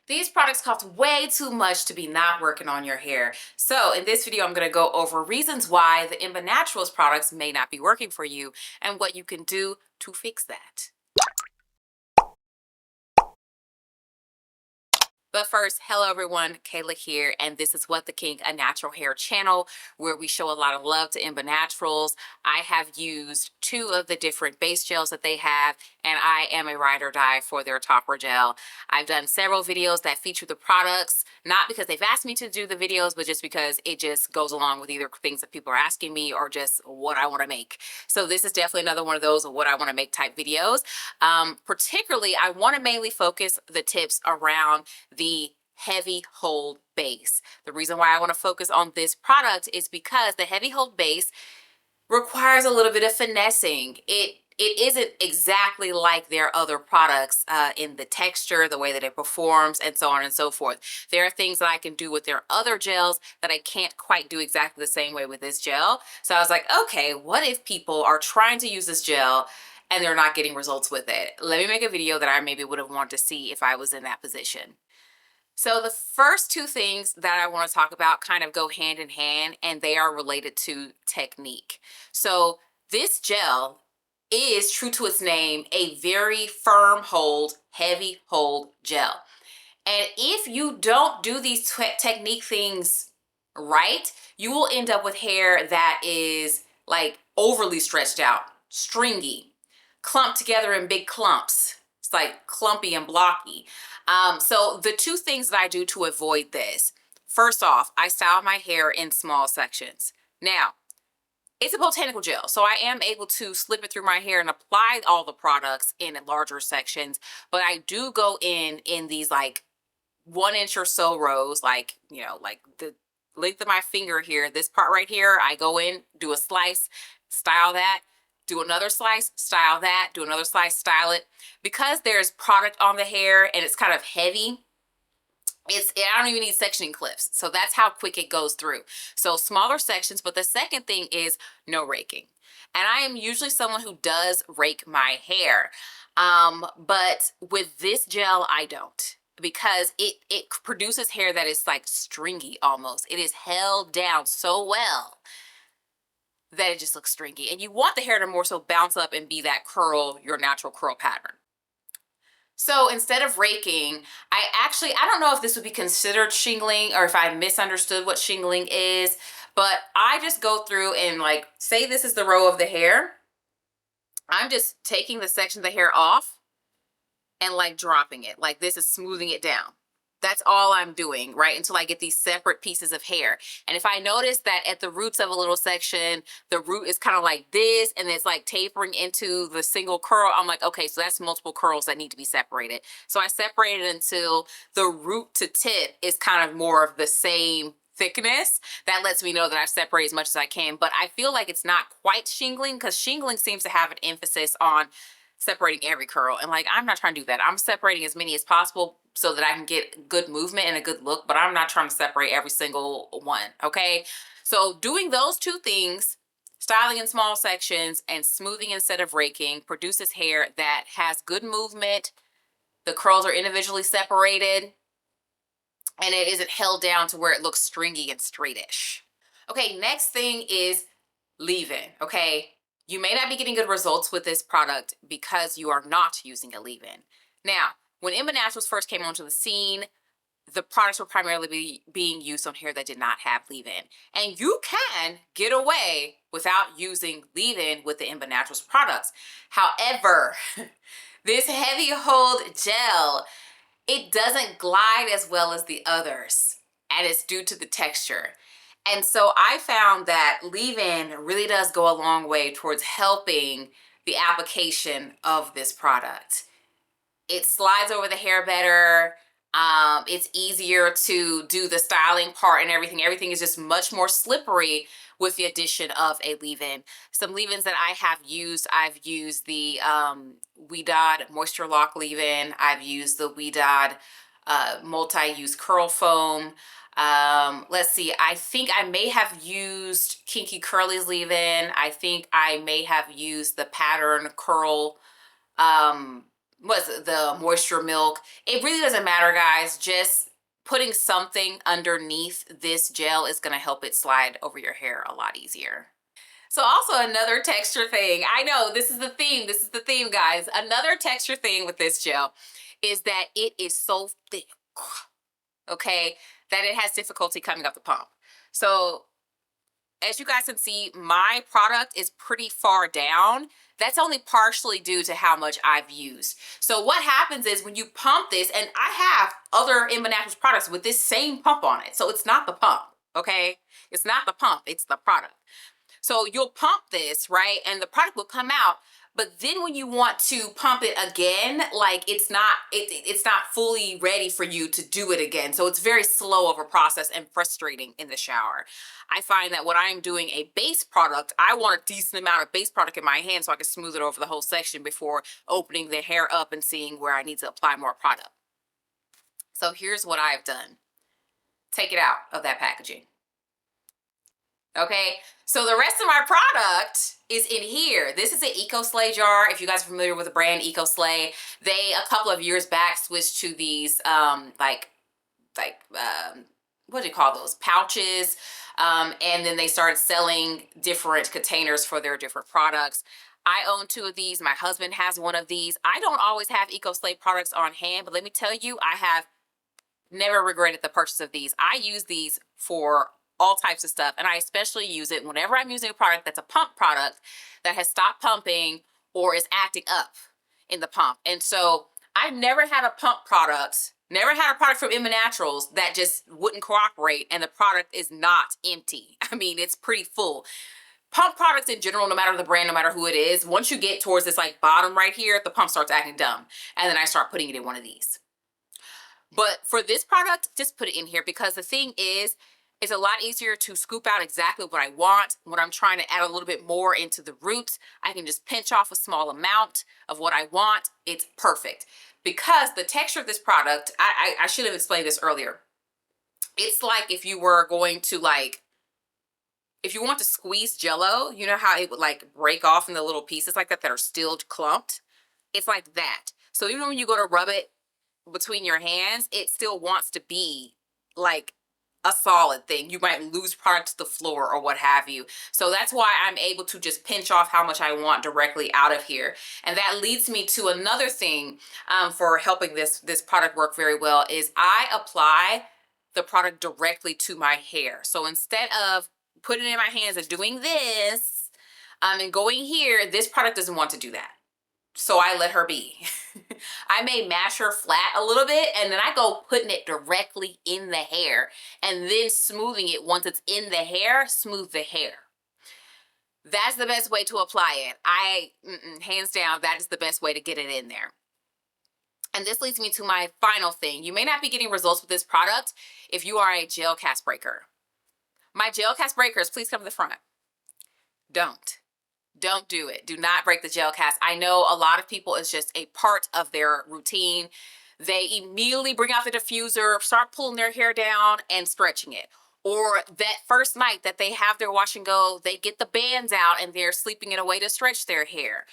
These products cost way too much to be not working on your hair. So in this video, I'm going to go over reasons why the ENBBA Naturals products may not be working for you and what you can do to fix that. But first, hello everyone, Kayla here, and this is What the King, a natural hair channel where we show a lot of love to ENBBA Naturals. I have used 2 of the different base gels that they have, and I am a ride or die for their topper gel. I've done several videos that feature the products, not because they've asked me to do the videos, but just because it just goes along with either things that people are asking me or just what I want to make. So this is definitely another one of those what I want to make type videos. Particularly, I want to mainly focus the tips around the heavy hold base. The reason why I want to focus on this product is because the heavy hold base requires a little bit of finessing. It isn't exactly like their other products in the texture, the way that it performs, and so on and so forth. There are things that I can do with their other gels that I can't quite do exactly the same way with this gel. So I was like, okay, what if people are trying to use this gel and they're not getting results with it? Let me make a video that I maybe would have wanted to see if I was in that position. So the first 2 things that I want to talk about kind of go hand in hand, and they are related to technique. So this gel is, true to its name, a very firm hold, heavy hold gel. And if you don't do these technique things right, you will end up with hair that is like overly stretched out, stringy, clumped together in big clumps. It's like clumpy and blocky. So the 2 things that I do to avoid this, first off, I style my hair in small sections. Now, it's a botanical gel, so I am able to slip it through my hair and apply all the products in larger sections, but I do go in these like 1 inch or so rows, like, you know, like the length of my finger here, this part right here, I go in, do a slice, style that, do another slice, style that, do another slice, style it. Because there's product on the hair and it's kind of heavy, I don't even need sectioning clips. So that's how quick it goes through. So smaller sections. But the second thing is no raking. And I am usually someone who does rake my hair. But with this gel, I don't, because it produces hair that is like stringy almost. It is held down so well that it just looks stringy. And you want the hair to more so bounce up and be that curl, your natural curl pattern. So instead of raking, I don't know if this would be considered shingling or if I misunderstood what shingling is, but I just go through and, like, say this is the row of the hair. I'm just taking the section of the hair off and like dropping it. Like this is smoothing it down. That's all I'm doing, right? Until I get these separate pieces of hair. And if I notice that at the roots of a little section, the root is kind of like this and it's like tapering into the single curl, I'm like, okay, so that's multiple curls that need to be separated. So I separate it until the root to tip is kind of more of the same thickness. That lets me know that I've separated as much as I can. But I feel like it's not quite shingling, because shingling seems to have an emphasis on separating every curl, and like I'm not trying to do that. I'm separating as many as possible so that I can get good movement and a good look, but I'm not trying to separate every single one. Okay, so doing those 2 things, styling in small sections and smoothing instead of raking, produces hair that has good movement. The curls are individually separated and it isn't held down to where it looks stringy and straightish. Okay, next thing is leave-in. Okay, you may not be getting good results with this product because you are not using a leave-in. Now, when ENBBA Naturals first came onto the scene, the products were primarily being used on hair that did not have leave-in. And you can get away without using leave-in with the ENBBA Naturals products. However, this heavy hold gel, it doesn't glide as well as the others, and it's due to the texture. And so I found that leave-in really does go a long way towards helping the application of this product. It slides over the hair better. It's easier to do the styling part and everything. Everything is just much more slippery with the addition of a leave-in. Some leave-ins that I have used, I've used the Wedod Moisture Lock leave-in. I've used the Wedod multi-use curl foam. Let's see, I think I may have used Kinky Curly's leave-in. I think I may have used the Pattern Curl what's it, the moisture milk. It really doesn't matter, guys. Just putting something underneath this gel is going to help it slide over your hair a lot easier. So also another texture thing. I know this is the theme. This is the theme, guys. Another texture thing with this gel is that it is so thick, okay, that it has difficulty coming up the pump. So as you guys can see, my product is pretty far down. That's only partially due to how much I've used. So what happens is when you pump this, and I have other ENBBA Naturals products with this same pump on it. So it's not the pump, okay? It's not the pump, it's the product. So you'll pump this, right? And the product will come out. But then when you want to pump it again, like it's not fully ready for you to do it again. So it's very slow of a process and frustrating in the shower. I find that when I'm doing a base product, I want a decent amount of base product in my hand so I can smooth it over the whole section before opening the hair up and seeing where I need to apply more product. So here's what I've done. Take it out of that packaging. Okay, so the rest of my product is in here. This is an Eco Slay jar. If you guys are familiar with the brand Eco Slay, they a couple of years back switched to these what do you call those, pouches, and then they started selling different containers for their different products. I own 2 of these. My husband has 1 of these. I don't always have Eco Slay products on hand, but let me tell you, I have never regretted the purchase of these. I use these for all types of stuff, and I especially use it whenever I'm using a product that's a pump product that has stopped pumping or is acting up in the pump. And so I've never had a pump product, never had a product from ENBBA Naturals that just wouldn't cooperate and the product is not empty. I mean, it's pretty full. Pump products in general, no matter the brand, no matter who it is, once you get towards this like bottom right here, the pump starts acting dumb. And then I start putting it in one of these. But for this product, just put it in here, because the thing is, it's a lot easier to scoop out exactly what I want. When I'm trying to add a little bit more into the roots, I can just pinch off a small amount of what I want. It's perfect. Because the texture of this product, I should have explained this earlier. It's like if you were going to if you want to squeeze Jell-O, you know how it would like break off in the little pieces like that that are still clumped? It's like that. So even when you go to rub it between your hands, it still wants to be like a solid thing. You might lose product to the floor or what have you. So that's why I'm able to just pinch off how much I want directly out of here. And that leads me to another thing for helping this product work very well is I apply the product directly to my hair. So instead of putting it in my hands and doing this and going here, this product doesn't want to do that. So I let her be. I may mash her flat a little bit and then I go putting it directly in the hair and then smoothing it once it's in the hair, smooth the hair. That's the best way to apply it. Hands down, that is the best way to get it in there. And this leads me to my final thing. You may not be getting results with this product if you are a gel cast breaker. My gel cast breakers, please come to the front. Don't do it. Do not break the gel cast. I know a lot of people, it's just a part of their routine. They immediately bring out the diffuser, start pulling their hair down and stretching it. Or that first night that they have their wash and go, they get the bands out and they're sleeping in a way to stretch their hair.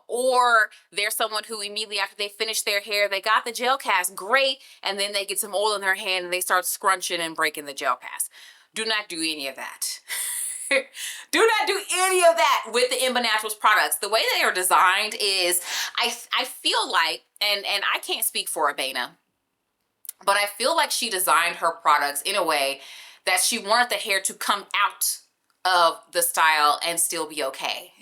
Or there's someone who immediately after they finish their hair, they got the gel cast, great, and then they get some oil in their hand and they start scrunching and breaking the gel cast. Do not do any of that. Do not do any of that with the ENBBA Naturals products. The way they are designed is, I feel like, and I can't speak for Abena, but I feel like she designed her products in a way that she wanted the hair to come out of the style and still be okay.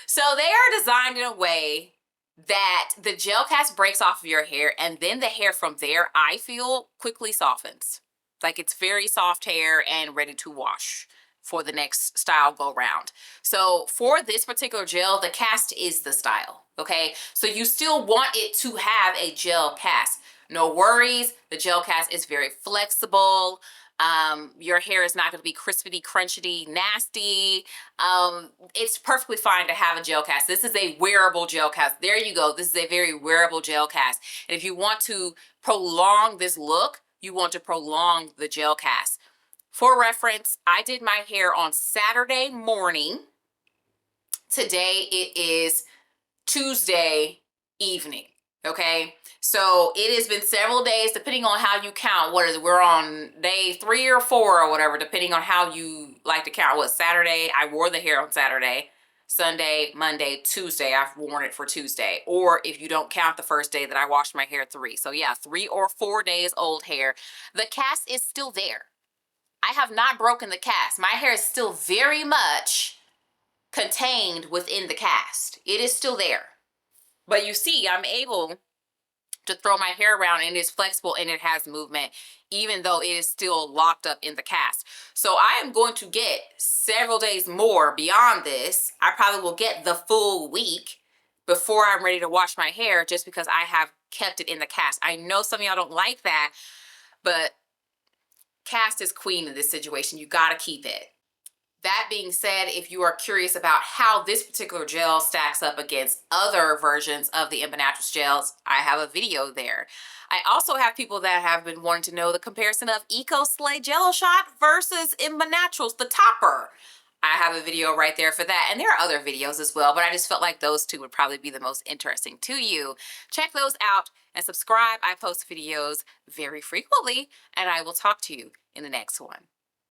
So they are designed in a way that the gel cast breaks off of your hair and then the hair from there, I feel, quickly softens. Like it's very soft hair and ready to wash for the next style go round. So for this particular gel, the cast is the style, okay? So you still want it to have a gel cast. No worries, the gel cast is very flexible. Your hair is not going to be crispity, crunchity, nasty. It's perfectly fine to have a gel cast. This is a wearable gel cast. There you go. This is a very wearable gel cast. And if you want to prolong this look, you want to prolong the gel cast. For reference, I did my hair on Saturday morning. Today it is Tuesday evening. Okay, so it has been several days, depending on how you count. What is it? We're on day 3 or 4 or whatever, depending on how you like to count. What, Saturday? I wore the hair on Saturday. Sunday, Monday, Tuesday. I've worn it for Tuesday. Or if you don't count the first day that I washed my hair, 3. So yeah, 3 or 4 days old hair. The cast is still there. I have not broken the cast. My hair is still very much contained within the cast. It is still there. But you see, I'm able to throw my hair around, and it's flexible and it has movement, even though it is still locked up in the cast. So I am going to get several days more beyond this. I probably will get the full week before I'm ready to wash my hair, just because I have kept it in the cast. I know some of y'all don't like that, but cast is queen in this situation. You got to keep it. That being said, if you are curious about how this particular gel stacks up against other versions of the ENBBA Naturals gels, I have a video there. I also have people that have been wanting to know the comparison of Eco Slay Jello Shot versus ENBBA Naturals, the topper. I have a video right there for that, and there are other videos as well, but I just felt like those two would probably be the most interesting to you. Check those out and subscribe. I post videos very frequently, and I will talk to you in the next one.